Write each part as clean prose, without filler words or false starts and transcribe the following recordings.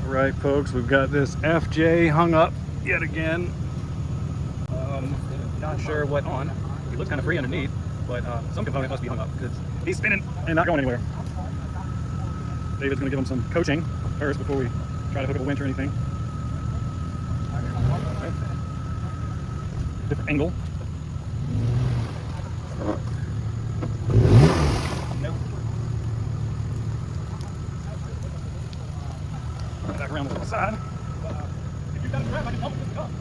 Right, folks, we've got this FJ hung up yet again. Not sure what on. He looks kind of free underneath, but some component must be hung up because he's spinning and not going anywhere. David's going to give him some coaching first before we try to hook up a winch or anything. Okay. Different angle. Nope. Back around to the side. If you've got a strap, I can help lift it up.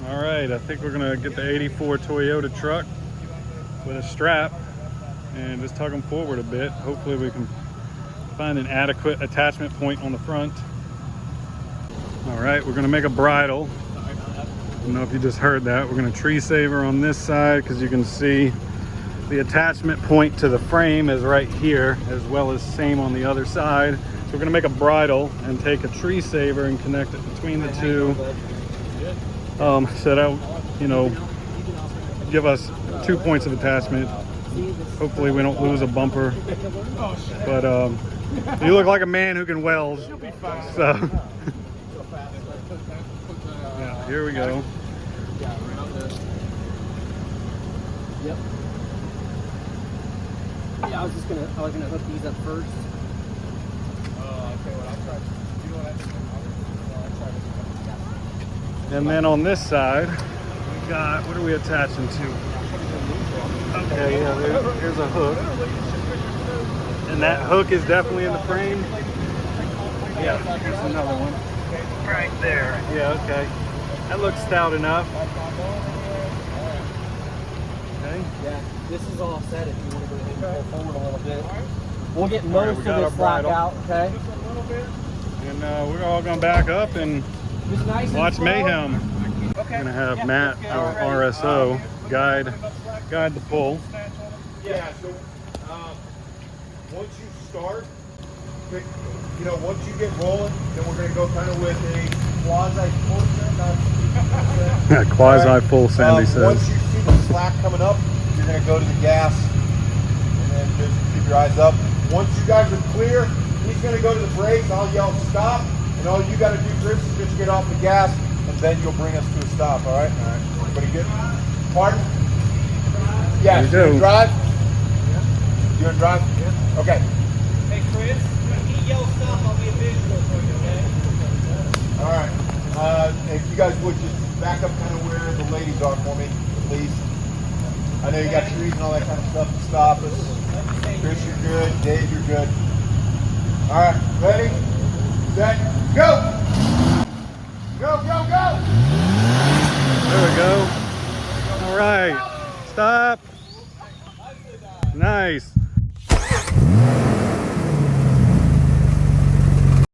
All right, I think we're gonna get the 84 Toyota truck with a strap and just tug them forward a bit. Hopefully we can find an adequate attachment point on the front. All right, we're gonna make a bridle. I don't know if you just heard that. We're gonna tree saver on this side because you can see the attachment point to the frame is right here, as well as same on the other side. So we're gonna make a bridle and take a tree saver and connect it between the two. So that'll, give us 2 points of attachment. Hopefully we don't lose a bumper. But you look like a man who can weld. So yeah, here we go. Yep. Yeah, I was gonna hook these up first. And then on this side, we got, what are we attaching to? Okay, yeah, there's a hook. And that hook is definitely in the frame? Yeah, there's another one. Right there. Yeah, okay. That looks stout enough. Okay. Yeah, this is all set if you want to go ahead and pull forward a little bit. We'll get most of this slack out, okay? And we're all going to back up and watch mayhem. We're going to have Matt, our RSO, guide the pull. Yeah, so once you start, once you get rolling, then we're going to go kind of with a quasi-full send. Quasi-full, Sandy says. Once you see the slack coming up, you're going to go to the gas and then just keep your eyes up. Once you guys are clear, he's going to go to the brakes. I'll yell stop, and all you got to do, Chris, is just get off the gas, and then you'll bring us to a stop. All right? All right. Everybody good? Pardon? Yeah. You gonna drive? Yeah. You gonna drive? Yeah. Okay. Hey, Chris, when he yells stop, I'll be a visual for you, okay? All right. If you guys would just back up kind of where the ladies are for me, please. I know you got trees and all that kind of stuff to stop us. Chris, you're good. Dave, you're good. All right, ready, set, go! Go, go, go! There we go. All right, stop. Nice.